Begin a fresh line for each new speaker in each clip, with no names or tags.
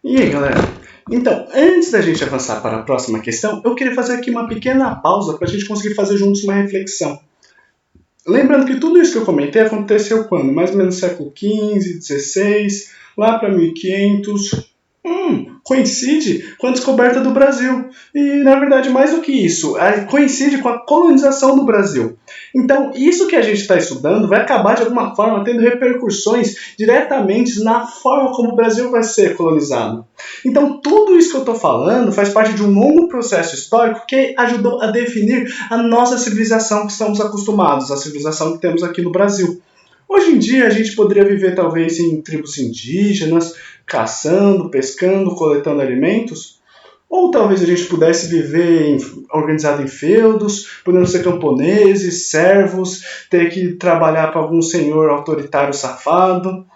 E aí, galera? Então, antes da gente avançar para a próxima questão, eu queria fazer aqui uma pequena pausa para a gente conseguir fazer juntos uma reflexão. Lembrando que tudo isso que eu comentei aconteceu quando? Mais ou menos no século XV, XVI, lá para 1500. Coincide com a descoberta do Brasil. E, na verdade, mais do que isso, coincide com a colonização do Brasil. Então, isso que a gente está estudando vai acabar, de alguma forma, tendo repercussões diretamente na forma como o Brasil vai ser colonizado. Então, tudo isso que eu estou falando faz parte de um longo processo histórico que ajudou a definir a nossa civilização que estamos acostumados, a civilização que temos aqui no Brasil. Hoje em dia, a gente poderia viver, talvez, em tribos indígenas, caçando, pescando, coletando alimentos. Ou talvez a gente pudesse viver organizado em feudos, podendo ser camponeses, servos, ter que trabalhar para algum senhor autoritário safado.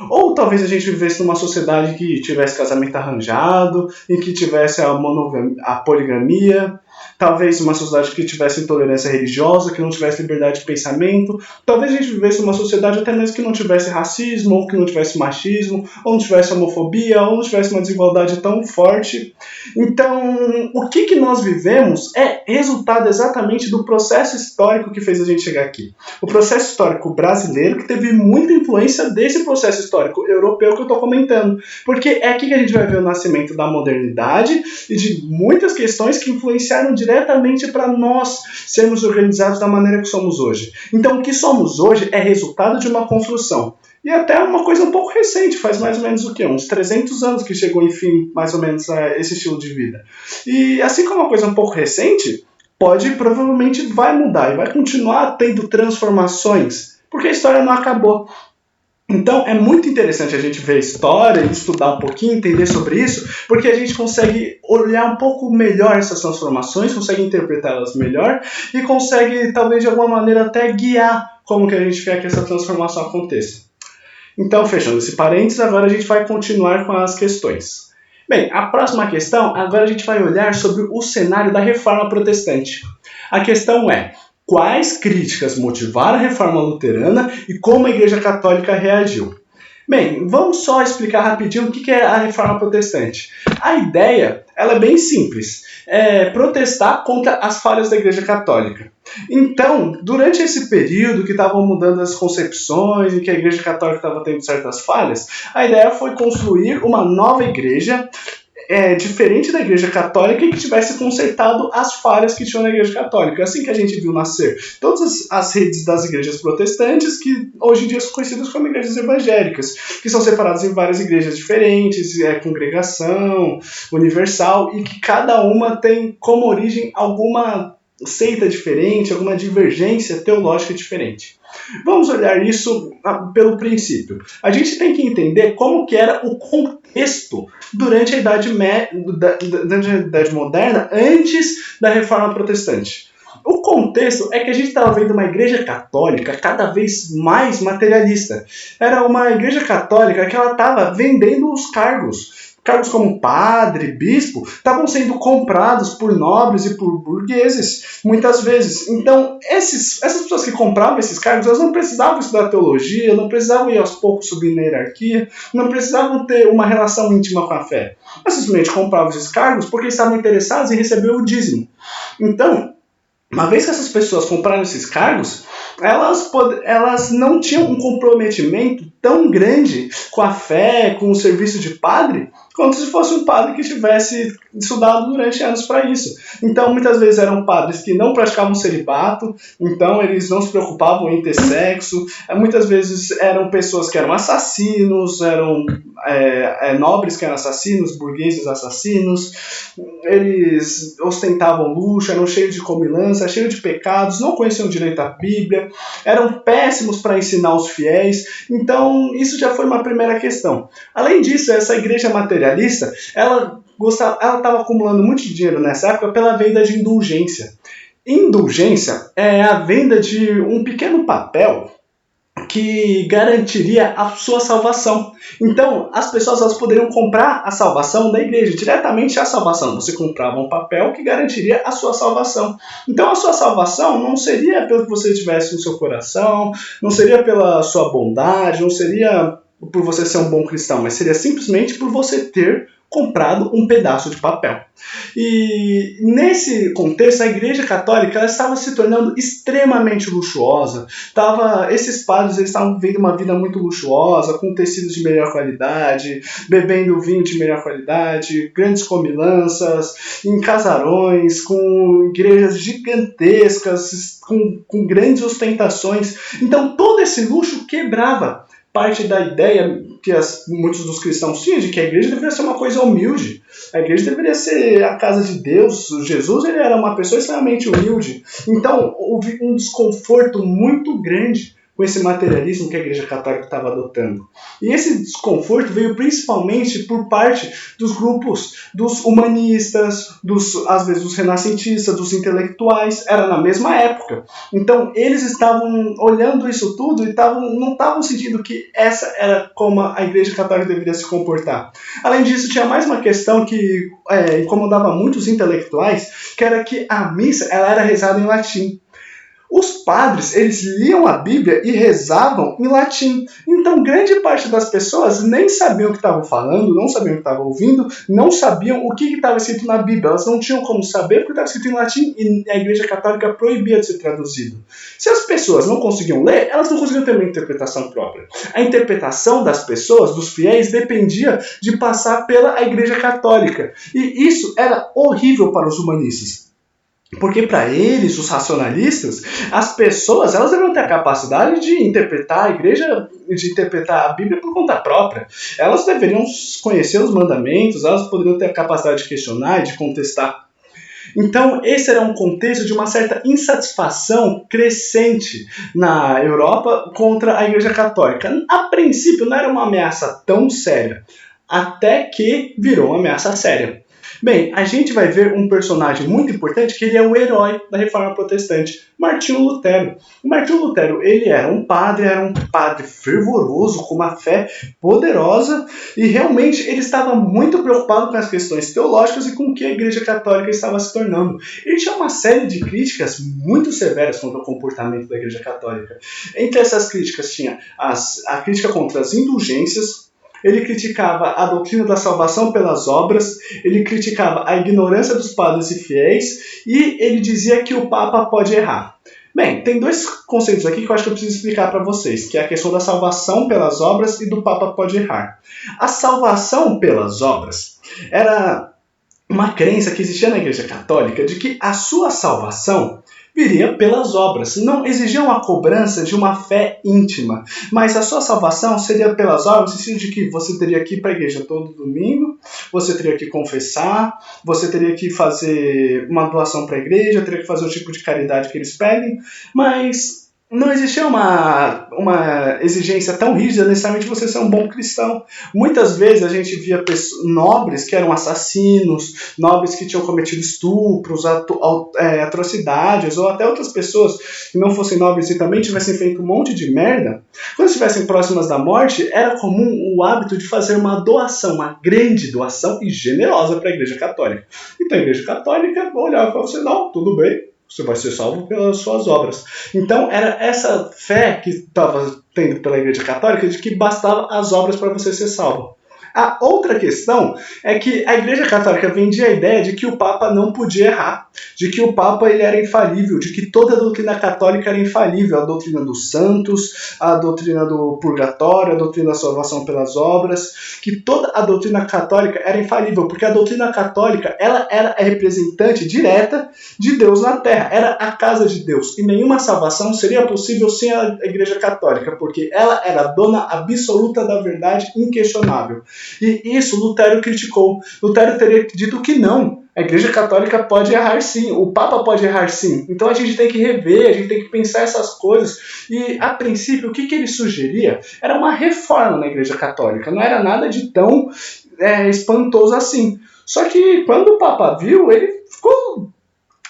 Ou talvez a gente vivesse numa sociedade que tivesse casamento arranjado, em que tivesse a poligamia. Talvez uma sociedade que tivesse intolerância religiosa, que não tivesse liberdade de pensamento. Talvez a gente vivesse numa sociedade até mesmo que não tivesse racismo, ou que não tivesse machismo, ou não tivesse homofobia, ou não tivesse uma desigualdade tão forte. Então, o que nós vivemos é resultado exatamente do processo histórico que fez a gente chegar aqui. O processo histórico brasileiro, que teve muita influência desse processo histórico europeu que eu estou comentando. Porque é aqui que a gente vai ver o nascimento da modernidade e de muitas questões que influenciaram diretamente para nós sermos organizados da maneira que somos hoje. Então, o que somos hoje é resultado de uma construção. E até uma coisa um pouco recente, faz mais ou menos o quê? Uns 300 anos que chegou, enfim, mais ou menos a esse estilo de vida. E assim como uma coisa um pouco recente, provavelmente vai mudar e vai continuar tendo transformações, porque a história não acabou. Então é muito interessante a gente ver a história, estudar um pouquinho, entender sobre isso, porque a gente consegue olhar um pouco melhor essas transformações, consegue interpretá-las melhor e consegue, talvez de alguma maneira, até guiar como que a gente quer que essa transformação aconteça. Então, fechando esse parênteses, agora a gente vai continuar com as questões. Bem, a próxima questão, agora a gente vai olhar sobre o cenário da Reforma Protestante. A questão é: quais críticas motivaram a Reforma Luterana e como a Igreja Católica reagiu? Bem, vamos só explicar rapidinho o que é a Reforma Protestante. A ideia, ela é bem simples, é protestar contra as falhas da Igreja Católica. Então, durante esse período que estavam mudando as concepções e que a Igreja Católica estava tendo certas falhas, a ideia foi construir uma nova igreja diferente da Igreja Católica e que tivesse consertado as falhas que tinham na Igreja Católica. É assim que a gente viu nascer todas as redes das igrejas protestantes, que hoje em dia são conhecidas como igrejas evangélicas, que são separadas em várias igrejas diferentes, congregação, universal, e que cada uma tem como origem alguma seita diferente, alguma divergência teológica diferente. Vamos olhar isso pelo princípio. A gente tem que entender como que era o contexto durante a Idade Moderna, antes da Reforma Protestante. O contexto é que a gente estava vendo uma igreja católica cada vez mais materialista. Era uma igreja católica que ela estava vendendo os cargos. Cargos como padre, bispo, estavam sendo comprados por nobres e por burgueses, muitas vezes. Então, essas pessoas que compravam esses cargos, elas não precisavam estudar teologia, não precisavam ir aos poucos subir na hierarquia, não precisavam ter uma relação íntima com a fé. Elas simplesmente compravam esses cargos porque estavam interessados em receber o dízimo. Então, uma vez que essas pessoas compraram esses cargos, elas não tinham um comprometimento tão grande com a fé, com o serviço de padre, quanto se fosse um padre que tivesse estudado durante anos para isso. Então, muitas vezes eram padres que não praticavam celibato, então eles não se preocupavam em ter sexo. Muitas vezes eram pessoas que eram assassinos, eram nobres que eram assassinos, burgueses assassinos. Eles ostentavam luxo, eram cheios de comilança, cheios de pecados, não conheciam direito a Bíblia, eram péssimos para ensinar os fiéis. Então, isso já foi uma primeira questão. Além disso, essa igreja materialista, ela estava acumulando muito dinheiro nessa época pela venda de indulgência. Indulgência é a venda de um pequeno papel que garantiria a sua salvação. Então, as pessoas elas poderiam comprar a salvação da igreja, diretamente a salvação. Você comprava um papel que garantiria a sua salvação. Então, a sua salvação não seria pelo que você tivesse no seu coração, não seria pela sua bondade, não seria por você ser um bom cristão, mas seria simplesmente por você ter comprado um pedaço de papel. E nesse contexto, a Igreja Católica ela estava se tornando extremamente luxuosa. Esses padres eles estavam vivendo uma vida muito luxuosa, com tecidos de melhor qualidade, bebendo vinho de melhor qualidade, grandes comilanças, em casarões, com igrejas gigantescas, com grandes ostentações. Então todo esse luxo quebrava parte da ideia que muitos dos cristãos tinham de que a igreja deveria ser uma coisa humilde. A igreja deveria ser a casa de Deus. Jesus ele era uma pessoa extremamente humilde. Então houve um desconforto muito grande com esse materialismo que a Igreja Católica estava adotando. E esse desconforto veio principalmente por parte dos grupos dos humanistas, às vezes dos renascentistas, dos intelectuais, era na mesma época. Então eles estavam olhando isso tudo e não estavam sentindo que essa era como a Igreja Católica deveria se comportar. Além disso, tinha mais uma questão que incomodava muito os intelectuais, que era que a missa ela era rezada em latim. Os padres, eles liam a Bíblia e rezavam em latim. Então, grande parte das pessoas nem sabiam o que estavam falando, não sabiam o que estavam ouvindo, não sabiam o que estava escrito na Bíblia. Elas não tinham como saber porque estava escrito em latim e a Igreja Católica proibia de ser traduzido. Se as pessoas não conseguiam ler, elas não conseguiam ter uma interpretação própria. A interpretação das pessoas, dos fiéis, dependia de passar pela Igreja Católica. E isso era horrível para os humanistas. Porque para eles, os racionalistas, as pessoas elas deveriam ter a capacidade de interpretar a igreja, de interpretar a Bíblia por conta própria. Elas deveriam conhecer os mandamentos, elas poderiam ter a capacidade de questionar e de contestar. Então, esse era um contexto de uma certa insatisfação crescente na Europa contra a Igreja Católica. A princípio, não era uma ameaça tão séria, até que virou uma ameaça séria. Bem, a gente vai ver um personagem muito importante que ele é o herói da Reforma Protestante, Martinho Lutero. O Martinho Lutero, ele era um padre fervoroso, com uma fé poderosa, e realmente ele estava muito preocupado com as questões teológicas e com o que a Igreja Católica estava se tornando. Ele tinha uma série de críticas muito severas contra o comportamento da Igreja Católica. Entre essas críticas tinha a crítica contra as indulgências. Ele criticava a doutrina da salvação pelas obras, ele criticava a ignorância dos padres e fiéis, e ele dizia que o Papa pode errar. Bem, tem dois conceitos aqui que eu acho que eu preciso explicar para vocês, que é a questão da salvação pelas obras e do Papa pode errar. A salvação pelas obras era uma crença que existia na Igreja Católica de que a sua salvação viria pelas obras. Não exigia uma cobrança de uma fé íntima, mas a sua salvação seria pelas obras, no sentido de que você teria que ir para a igreja todo domingo, você teria que confessar, você teria que fazer uma doação para a igreja, teria que fazer o tipo de caridade que eles pedem, mas não existia uma exigência tão rígida necessariamente você ser um bom cristão. Muitas vezes a gente via nobres que eram assassinos, nobres que tinham cometido estupros, atrocidades, ou até outras pessoas que não fossem nobres e também tivessem feito um monte de merda. Quando estivessem próximas da morte, era comum o hábito de fazer uma doação, uma grande doação e generosa para a Igreja Católica. Então a Igreja Católica olhava para você, não, tudo bem, você vai ser salvo pelas suas obras. Então era essa fé que estava tendo pela Igreja Católica de que bastava as obras para você ser salvo. A outra questão é que a Igreja Católica vendia a ideia de que o Papa não podia errar, de que o Papa ele era infalível, de que toda a doutrina católica era infalível, a doutrina dos santos, a doutrina do purgatório, a doutrina da salvação pelas obras, que toda a doutrina católica era infalível, porque a doutrina católica ela era a representante direta de Deus na Terra, era a casa de Deus, e nenhuma salvação seria possível sem a Igreja Católica, porque ela era a dona absoluta da verdade inquestionável. E isso Lutero criticou. Lutero teria dito que não. A Igreja Católica pode errar sim, o Papa pode errar sim. Então a gente tem que rever, a gente tem que pensar essas coisas. E a princípio, o que ele sugeria era uma reforma na Igreja Católica. Não era nada de tão espantoso assim. Só que quando o Papa viu, ele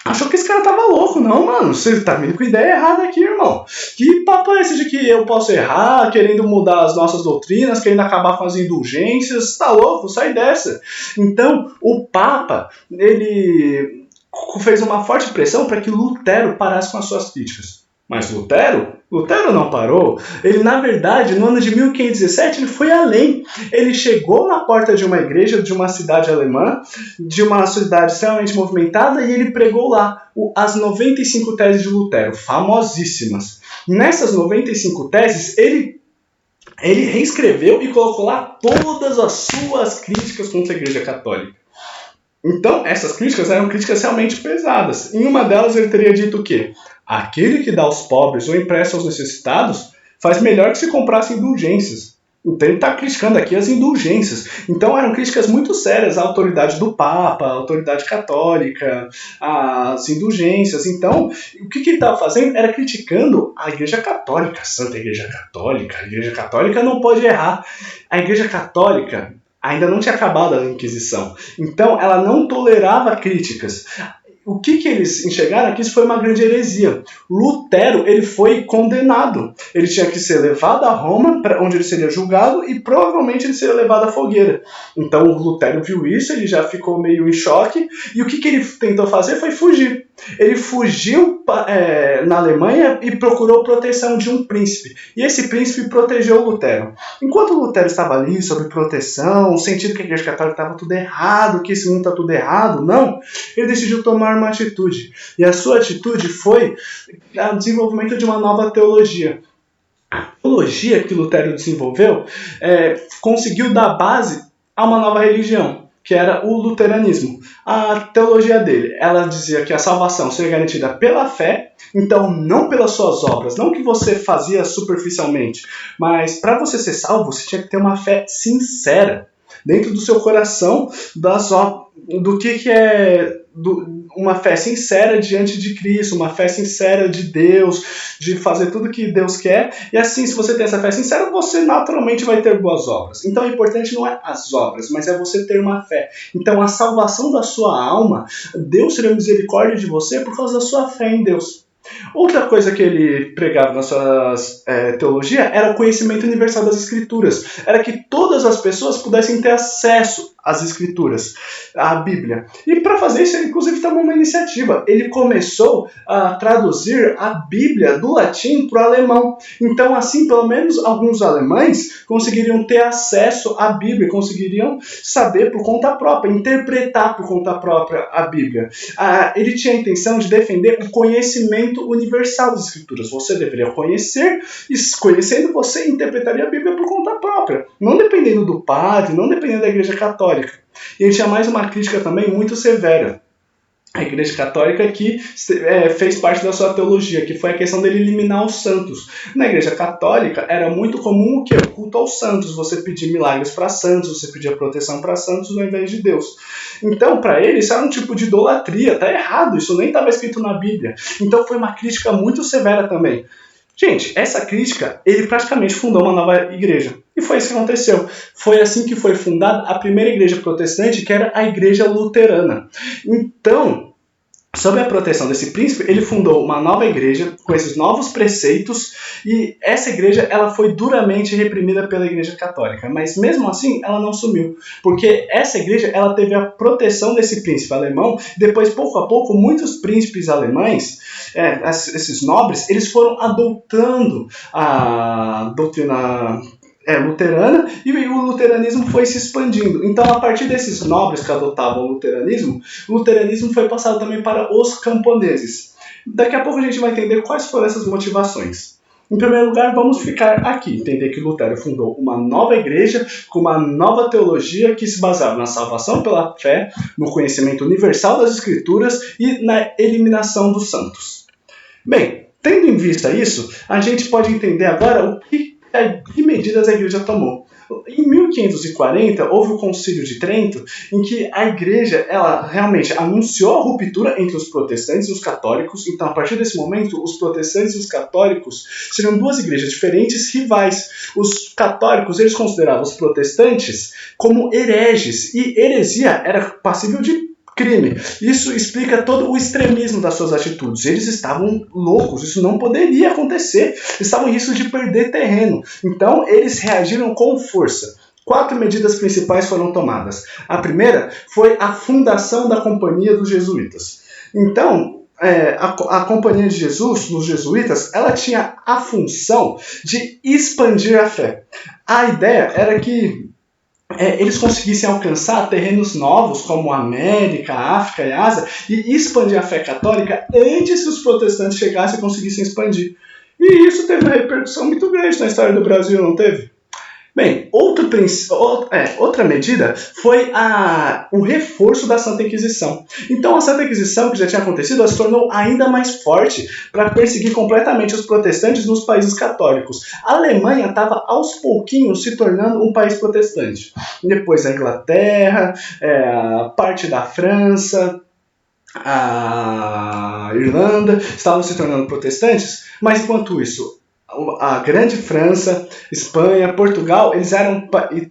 achou que esse cara tava louco. Não, mano, você tá vindo com ideia errada aqui, irmão. Que papo é esse de que eu posso errar, querendo mudar as nossas doutrinas, querendo acabar com as indulgências? Tá louco? Sai dessa. Então, o Papa, ele fez uma forte pressão para que Lutero parasse com as suas críticas. Mas Lutero não parou. Ele, na verdade, no ano de 1517, ele foi além. Ele chegou na porta de uma igreja de uma cidade alemã, de uma cidade extremamente movimentada, e ele pregou lá as 95 teses de Lutero, famosíssimas. Nessas 95 teses, ele reescreveu e colocou lá todas as suas críticas contra a Igreja Católica. Então, essas críticas eram críticas realmente pesadas. Em uma delas, ele teria dito o quê? Aquele que dá aos pobres ou empresta aos necessitados faz melhor que se comprasse indulgências. Então, ele está criticando aqui as indulgências. Então, eram críticas muito sérias à autoridade do Papa, à autoridade católica, às indulgências. Então, o que ele estava fazendo era criticando a Igreja Católica, a Santa Igreja Católica. A Igreja Católica não pode errar. A Igreja Católica ainda não tinha acabado a Inquisição. Então, ela não tolerava críticas. O que eles enxergaram é que isso foi uma grande heresia. Lutero, ele foi condenado. Ele tinha que ser levado a Roma, onde ele seria julgado, e provavelmente ele seria levado à fogueira. Então, o Lutero viu isso, ele já ficou meio em choque, e o que ele tentou fazer foi fugir. Ele fugiu na Alemanha e procurou proteção de um príncipe. E esse príncipe protegeu Lutero. Enquanto Lutero estava ali sob proteção, sentindo que a Igreja Católica estava tudo errado, que esse mundo está tudo errado, não. Ele decidiu tomar uma atitude. E a sua atitude foi o desenvolvimento de uma nova teologia. A teologia que Lutero desenvolveu conseguiu dar base a uma nova religião, que era o luteranismo. A teologia dele, ela dizia que a salvação seria garantida pela fé, então não pelas suas obras, não que você fazia superficialmente, mas para você ser salvo, você tinha que ter uma fé sincera, dentro do seu coração, do que é uma fé sincera diante de Cristo, uma fé sincera de Deus, de fazer tudo que Deus quer, e assim, se você tem essa fé sincera, você naturalmente vai ter boas obras. Então, o importante não é as obras, mas é você ter uma fé. Então, a salvação da sua alma, Deus terá misericórdia de você por causa da sua fé em Deus. Outra coisa que ele pregava na sua teologia era o conhecimento universal das Escrituras. Era que todas as pessoas pudessem ter acesso às Escrituras, à Bíblia. E para fazer isso, ele inclusive tomou uma iniciativa. Ele começou a traduzir a Bíblia do latim para o alemão. Então, assim, pelo menos alguns alemães conseguiriam ter acesso à Bíblia, conseguiriam saber por conta própria, interpretar por conta própria a Bíblia. Ele tinha a intenção de defender o conhecimento universal das Escrituras. Você deveria conhecer, e conhecendo, você interpretaria a Bíblia por conta própria, não dependendo do padre, não dependendo da Igreja Católica. E ele tinha mais uma crítica também muito severa. A Igreja Católica que fez parte da sua teologia, que foi a questão dele eliminar os santos. Na Igreja Católica era muito comum o quê? O culto aos santos, você pedir milagres para santos, você pedir proteção para santos ao invés de Deus. Então, para ele, isso era um tipo de idolatria, tá errado, isso nem estava escrito na Bíblia. Então foi uma crítica muito severa também. Gente, essa crítica, ele praticamente fundou uma nova igreja. E foi isso que aconteceu. Foi assim que foi fundada a primeira igreja protestante, que era a Igreja Luterana. Então, sob a proteção desse príncipe, ele fundou uma nova igreja com esses novos preceitos, e essa igreja ela foi duramente reprimida pela Igreja Católica, mas mesmo assim ela não sumiu, porque essa igreja ela teve a proteção desse príncipe alemão. Depois, pouco a pouco, muitos príncipes alemães, esses nobres, eles foram adotando a doutrina luterana, e o luteranismo foi se expandindo. Então, a partir desses nobres que adotavam o luteranismo foi passado também para os camponeses. Daqui a pouco a gente vai entender quais foram essas motivações. Em primeiro lugar, vamos ficar aqui, entender que Lutero fundou uma nova igreja com uma nova teologia que se baseava na salvação pela fé, no conhecimento universal das Escrituras e na eliminação dos santos. Bem, tendo em vista isso, a gente pode entender agora o que medidas a igreja tomou. Em 1540, houve o Concílio de Trento, em que a igreja ela realmente anunciou a ruptura entre os protestantes e os católicos. Então, a partir desse momento, os protestantes e os católicos seriam duas igrejas diferentes, rivais. Os católicos, eles consideravam os protestantes como hereges, e heresia era passível de crime. Isso explica todo o extremismo das suas atitudes. Eles estavam loucos, isso não poderia acontecer. Eles estavam em risco de perder terreno. Então, eles reagiram com força. 4 medidas principais foram tomadas. A primeira foi a fundação da Companhia dos Jesuítas. Então, a Companhia de Jesus, nos jesuítas, ela tinha a função de expandir a fé. A ideia era que eles conseguissem alcançar terrenos novos, como a América, a África e a Ásia, e expandir a fé católica antes que os protestantes chegassem e conseguissem expandir. E isso teve uma repercussão muito grande na história do Brasil, não teve? Bem, outra medida foi o reforço da Santa Inquisição. Então, a Santa Inquisição, que já tinha acontecido, ela se tornou ainda mais forte para perseguir completamente os protestantes nos países católicos. A Alemanha estava, aos pouquinhos, se tornando um país protestante. Depois a Inglaterra, parte da França, a Irlanda estavam se tornando protestantes, mas enquanto isso, a grande França, Espanha, Portugal, eles eram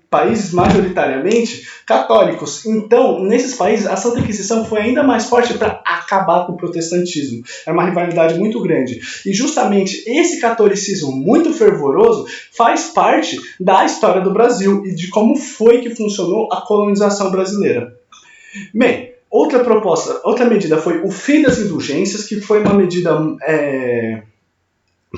países majoritariamente católicos. Então, nesses países, a Santa Inquisição foi ainda mais forte para acabar com o protestantismo. Era uma rivalidade muito grande. E justamente esse catolicismo muito fervoroso faz parte da história do Brasil e de como foi que funcionou a colonização brasileira. Bem, outra medida foi o fim das indulgências, que foi uma medida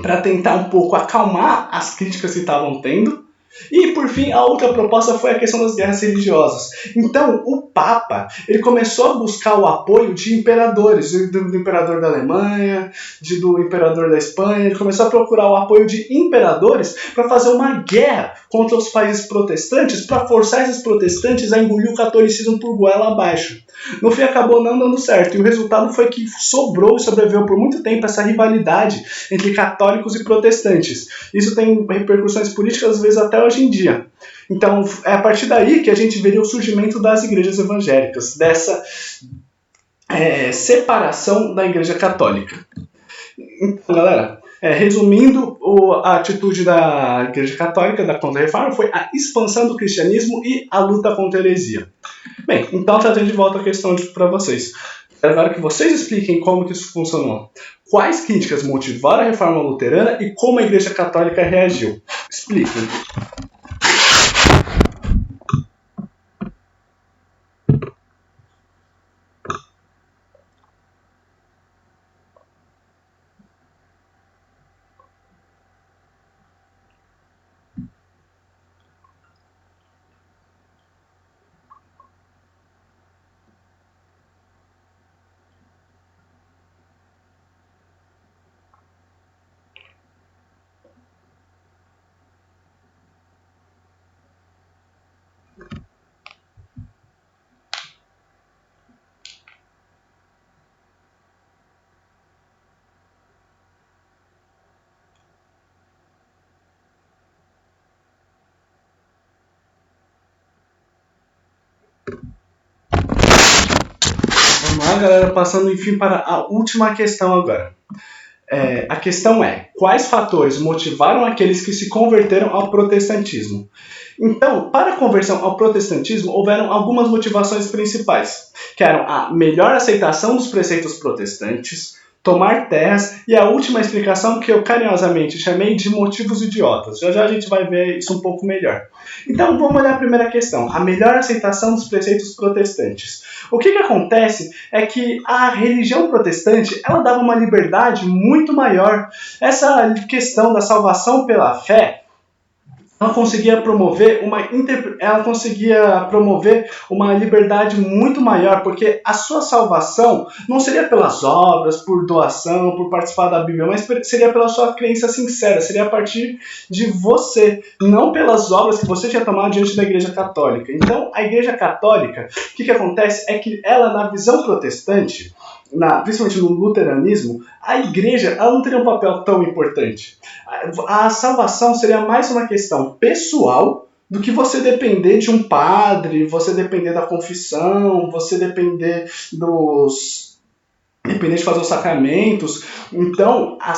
para tentar um pouco acalmar as críticas que estavam tendo. E, por fim, a outra proposta foi a questão das guerras religiosas. Então, o Papa ele começou a buscar o apoio de imperadores, do imperador da Alemanha, do imperador da Espanha. Ele começou a procurar o apoio de imperadores para fazer uma guerra contra os países protestantes, para forçar esses protestantes a engolir o catolicismo por goela abaixo. No fim, acabou não dando certo, e o resultado foi que sobrou e sobreviveu por muito tempo essa rivalidade entre católicos e protestantes. Isso tem repercussões políticas, às vezes, até hoje em dia. Então, é a partir daí que a gente veria o surgimento das igrejas evangélicas, dessa separação da igreja católica. Então, galera, resumindo, a atitude da igreja católica, da Contra-Reforma, foi a expansão do cristianismo e a luta contra a heresia. Bem, então trazendo de volta a questão para vocês. Quero agora que vocês expliquem como que isso funcionou. Quais críticas motivaram a reforma luterana e como a igreja católica reagiu? Expliquem. Vamos lá, galera, passando enfim para a última questão agora. A questão é, quais fatores motivaram aqueles que se converteram ao protestantismo? Então, para a conversão ao protestantismo, houveram algumas motivações principais, que eram a melhor aceitação dos preceitos protestantes, tomar terras e a última explicação que eu carinhosamente chamei de motivos idiotas. Já já a gente vai ver isso um pouco melhor. Então vamos olhar a primeira questão, a melhor aceitação dos preceitos protestantes. O que acontece é que a religião protestante ela dava uma liberdade muito maior. Essa questão da salvação pela fé ela conseguia promover uma liberdade muito maior, porque a sua salvação não seria pelas obras, por doação, por participar da Bíblia, mas seria pela sua crença sincera, seria a partir de você, não pelas obras que você tinha tomado diante da Igreja Católica. Então, a Igreja Católica, o que acontece é que ela, na visão protestante, principalmente no luteranismo, a igreja ela não teria um papel tão importante. A salvação seria mais uma questão pessoal do que você depender de um padre, você depender da confissão, você depender de fazer os sacramentos. Então, a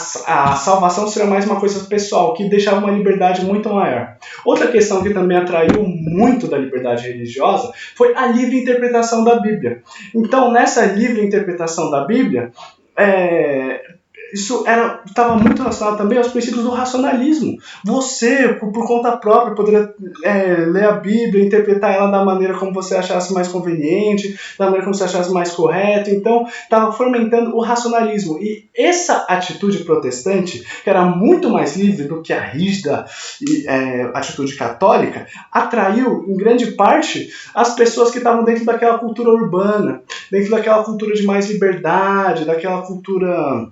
salvação seria mais uma coisa pessoal, que deixava uma liberdade muito maior. Outra questão que também atraiu muito da liberdade religiosa foi a livre interpretação da Bíblia. Então, nessa livre interpretação da Bíblia, isso estava muito relacionado também aos princípios do racionalismo. Você, por conta própria, poderia ler a Bíblia, interpretar ela da maneira como você achasse mais conveniente, da maneira como você achasse mais correta. Então, estava fomentando o racionalismo. E essa atitude protestante, que era muito mais livre do que a rígida atitude católica, atraiu, em grande parte, as pessoas que estavam dentro daquela cultura urbana, dentro daquela cultura de mais liberdade, daquela cultura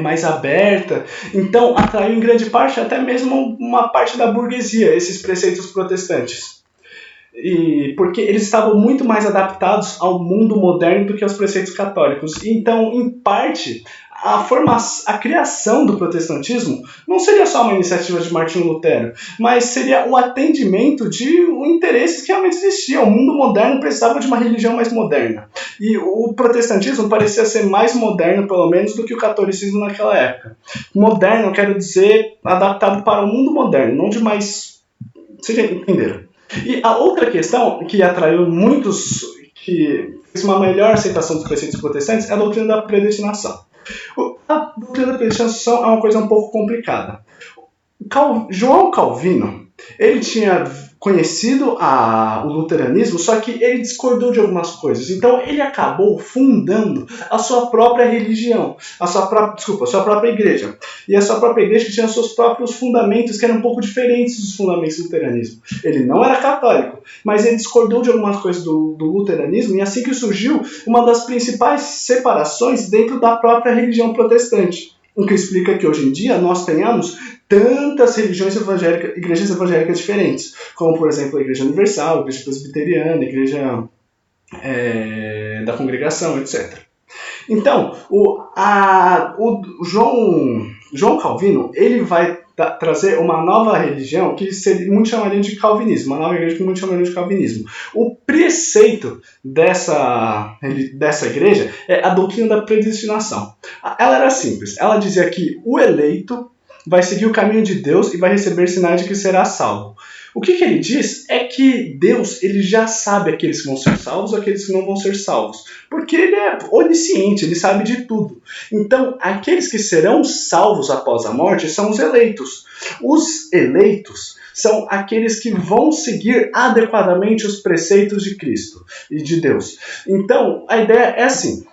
mais aberta. Então, atraiu em grande parte até mesmo uma parte da burguesia, esses preceitos protestantes. E porque eles estavam muito mais adaptados ao mundo moderno do que aos preceitos católicos. Então, em parte, a criação do protestantismo não seria só uma iniciativa de Martinho Lutero, mas seria o atendimento de interesses que realmente existiam. O mundo moderno precisava de uma religião mais moderna. E o protestantismo parecia ser mais moderno, pelo menos, do que o catolicismo naquela época. Moderno, eu quero dizer, adaptado para o mundo moderno, não de mais... Vocês entenderam? E a outra questão que atraiu muitos, que fez uma melhor aceitação dos preceitos protestantes, é a doutrina da predestinação. A doutrina da predestinação é uma coisa um pouco complicada. João Calvino, ele tinha conhecido o luteranismo, só que ele discordou de algumas coisas. Então ele acabou fundando a sua própria religião, a sua própria igreja. E a sua própria igreja tinha seus próprios fundamentos, que eram um pouco diferentes dos fundamentos do luteranismo. Ele não era católico, mas ele discordou de algumas coisas do luteranismo, e assim que surgiu uma das principais separações dentro da própria religião protestante. O que explica que hoje em dia nós tenhamos tantas religiões evangélicas, igrejas evangélicas diferentes, como por exemplo a Igreja Universal, a Igreja Presbiteriana, a Igreja da Congregação, etc. Então, o João Calvino, ele vai trazer uma nova religião que muitos chamariam de calvinismo, uma nova igreja que muitos chamariam de calvinismo. O preceito dessa igreja é a doutrina da predestinação. Ela era simples, ela dizia que o eleito vai seguir o caminho de Deus e vai receber sinais de que será salvo. O que ele diz é que Deus ele já sabe aqueles que vão ser salvos e aqueles que não vão ser salvos. Porque ele é onisciente, ele sabe de tudo. Então, aqueles que serão salvos após a morte são os eleitos. Os eleitos são aqueles que vão seguir adequadamente os preceitos de Cristo e de Deus. Então, a ideia é assim.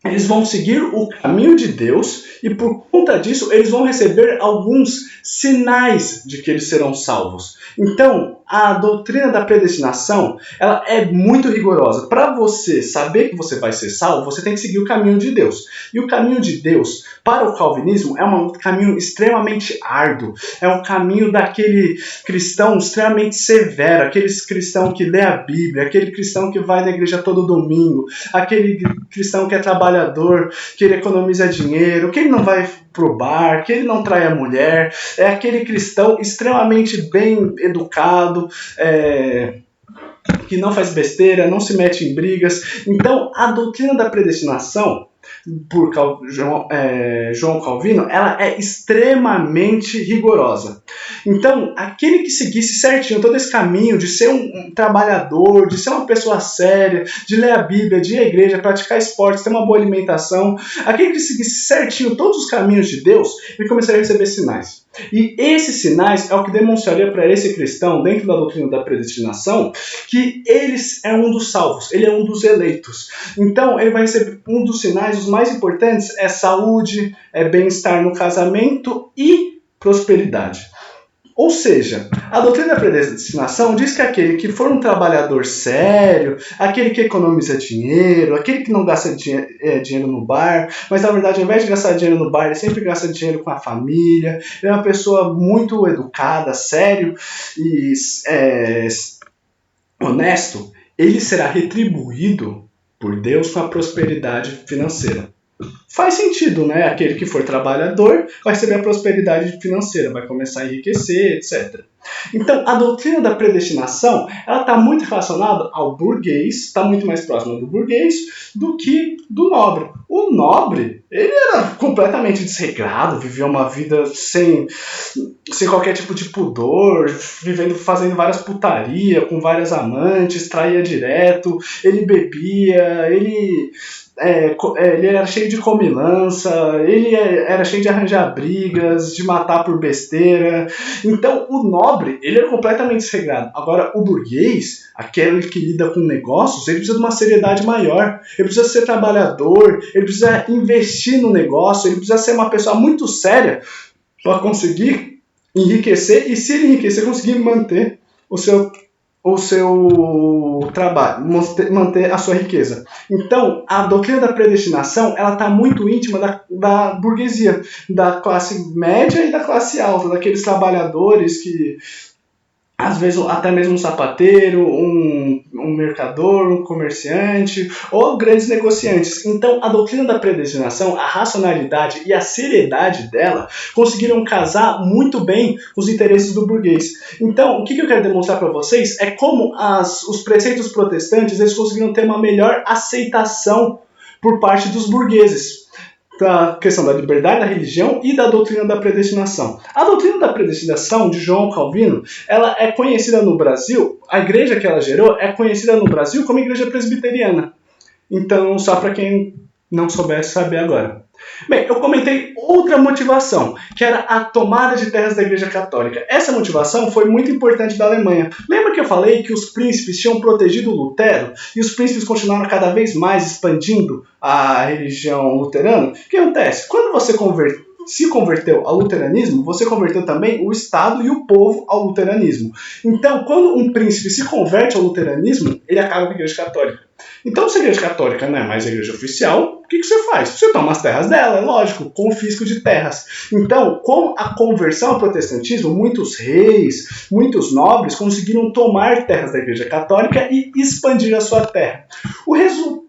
Eles vão seguir o caminho de Deus e por conta disso eles vão receber alguns sinais de que eles serão salvos. Então, a doutrina da predestinação, ela é muito rigorosa. Para você saber que você vai ser salvo, você tem que seguir o caminho de Deus. E o caminho de Deus, para o calvinismo, é um caminho extremamente árduo. É um caminho daquele cristão extremamente severo, aquele cristão que lê a Bíblia, aquele cristão que vai na igreja todo domingo, aquele cristão que é trabalhador, que ele economiza dinheiro, que ele não vai pro bar, que ele não trai a mulher, é aquele cristão extremamente bem educado, que não faz besteira, não se mete em brigas. Então, a doutrina da predestinação, por João Calvino, ela é extremamente rigorosa. Então, aquele que seguisse certinho todo esse caminho de ser um trabalhador, de ser uma pessoa séria, de ler a Bíblia, de ir à igreja, praticar esportes, ter uma boa alimentação, aquele que seguisse certinho todos os caminhos de Deus, ele começaria a receber sinais. E esses sinais é o que demonstraria para esse cristão, dentro da doutrina da predestinação, que ele é um dos salvos, ele é um dos eleitos. Então, ele vai receber um dos sinais, os mais importantes, é saúde, é bem-estar no casamento e prosperidade. Ou seja, a doutrina da predestinação diz que aquele que for um trabalhador sério, aquele que economiza dinheiro, aquele que não gasta dinheiro no bar, mas na verdade ao invés de gastar dinheiro no bar, ele sempre gasta dinheiro com a família, ele é uma pessoa muito educada, sério e honesto, ele será retribuído por Deus com a prosperidade financeira. Faz sentido, né? Aquele que for trabalhador vai receber a prosperidade financeira, vai começar a enriquecer, etc. Então, a doutrina da predestinação, ela está muito relacionada ao burguês, está muito mais próxima do burguês do que do nobre. O nobre, ele era completamente desregrado, vivia uma vida sem qualquer tipo de pudor, fazendo várias putarias, com várias amantes, traía direto, ele bebia, ele ele era cheio de comilança, era cheio de arranjar brigas, de matar por besteira. Então, o nobre, ele era completamente desregrado. Agora, o burguês, aquele que lida com negócios, ele precisa de uma seriedade maior. Ele precisa ser trabalhador, ele precisa investir no negócio, ele precisa ser uma pessoa muito séria para conseguir enriquecer, e se ele enriquecer, conseguir manter o seu trabalho, manter a sua riqueza. Então, a doutrina da predestinação, ela está muito íntima da burguesia, da classe média e da classe alta, daqueles trabalhadores que, às vezes, até mesmo um sapateiro, um mercador, um comerciante, ou grandes negociantes. Então, a doutrina da predestinação, a racionalidade e a seriedade dela conseguiram casar muito bem com os interesses do burguês. Então, o que eu quero demonstrar para vocês é como os preceitos protestantes eles conseguiram ter uma melhor aceitação por parte dos burgueses, da questão da liberdade da religião e da doutrina da predestinação. A doutrina da predestinação de João Calvino, ela é conhecida no Brasil, a igreja que ela gerou é conhecida no Brasil como igreja presbiteriana. Então, só para quem não soubesse saber agora. Bem, eu comentei outra motivação, que era a tomada de terras da Igreja Católica. Essa motivação foi muito importante da Alemanha. Lembra que eu falei que os príncipes tinham protegido Lutero e os príncipes continuaram cada vez mais expandindo a religião luterana? O que acontece? Quando você se converteu ao luteranismo, você converteu também o Estado e o povo ao luteranismo. Então, quando um príncipe se converte ao luteranismo, ele acaba com a Igreja Católica. Então, se a Igreja Católica não é mais a igreja oficial, o que você faz? Você toma as terras dela, é lógico, confisco de terras. Então, com a conversão ao protestantismo, muitos reis, muitos nobres conseguiram tomar terras da Igreja Católica e expandir a sua terra. O resultado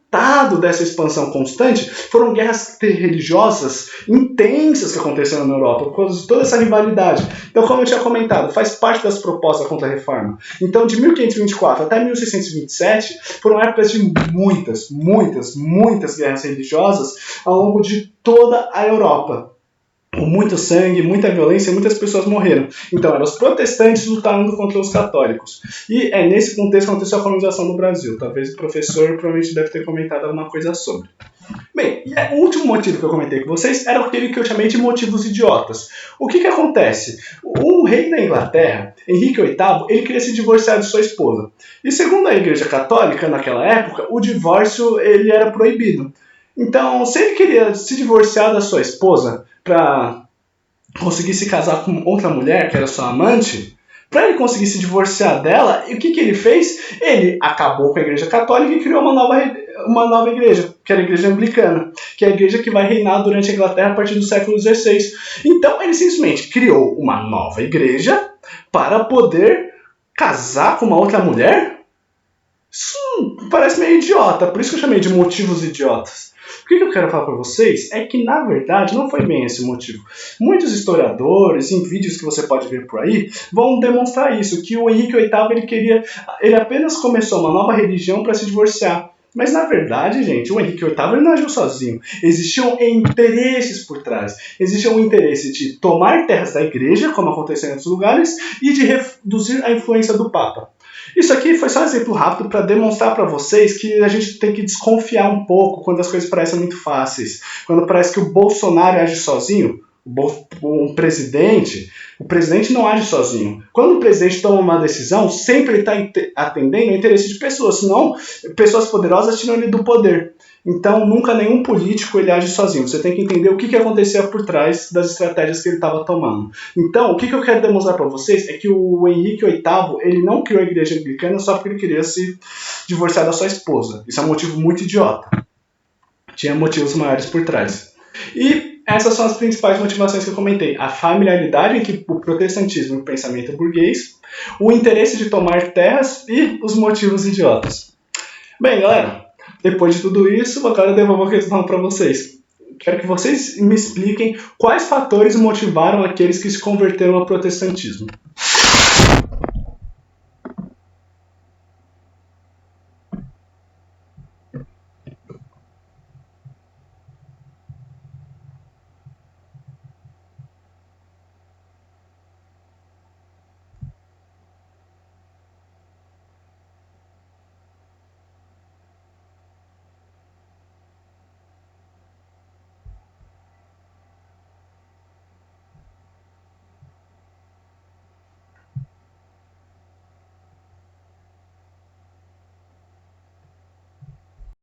dessa expansão constante foram guerras religiosas intensas que aconteceram na Europa, por causa de toda essa rivalidade. Então, como eu tinha comentado, faz parte das propostas da Contra-Reforma. Então, de 1524 até 1627, foram épocas de muitas guerras religiosas ao longo de toda a Europa. Com muito sangue, muita violência, muitas pessoas morreram. Então, eram os protestantes lutando contra os católicos. E é nesse contexto que aconteceu a colonização do Brasil. Talvez o professor provavelmente deve ter comentado alguma coisa sobre. Bem, e o último motivo que eu comentei com vocês era aquele que eu chamei de motivos idiotas. O que acontece? O rei da Inglaterra, Henrique VIII, ele queria se divorciar de sua esposa. E segundo a Igreja Católica, naquela época, o divórcio ele era proibido. Então, se ele queria se divorciar da sua esposa para conseguir se casar com outra mulher, que era sua amante, para ele conseguir se divorciar dela, o que ele fez? Ele acabou com a Igreja Católica e criou uma nova igreja, que era a Igreja Anglicana, que é a igreja que vai reinar durante a Inglaterra a partir do século XVI. Então, ele simplesmente criou uma nova igreja para poder casar com uma outra mulher? Isso parece meio idiota, por isso que eu chamei de motivos idiotas. O que eu quero falar para vocês é que, na verdade, não foi bem esse o motivo. Muitos historiadores, em vídeos que você pode ver por aí, vão demonstrar isso, que o Henrique VIII ele apenas começou uma nova religião para se divorciar. Mas, na verdade, gente, o Henrique VIII ele não agiu sozinho. Existiam interesses por trás. Existia um interesse de tomar terras da igreja, como aconteceu em outros lugares, e de reduzir a influência do Papa. Isso aqui foi só um exemplo rápido para demonstrar para vocês que a gente tem que desconfiar um pouco quando as coisas parecem muito fáceis. Quando parece que o Bolsonaro age sozinho, o presidente não age sozinho. Quando o presidente toma uma decisão, sempre ele está atendendo ao interesse de pessoas, senão pessoas poderosas tiram ele do poder. Então, nunca nenhum político ele age sozinho. Você tem que entender o que acontecia por trás das estratégias que ele estava tomando. Então, o que eu quero demonstrar para vocês é que o Henrique VIII ele não criou a igreja anglicana só porque ele queria se divorciar da sua esposa. Isso é um motivo muito idiota. Tinha motivos maiores por trás. E essas são as principais motivações que eu comentei. A familiaridade entre o protestantismo e o pensamento burguês, o interesse de tomar terras e os motivos idiotas. Bem, galera, depois de tudo isso, agora eu devolvo a questão para vocês. Quero que vocês me expliquem quais fatores motivaram aqueles que se converteram ao protestantismo.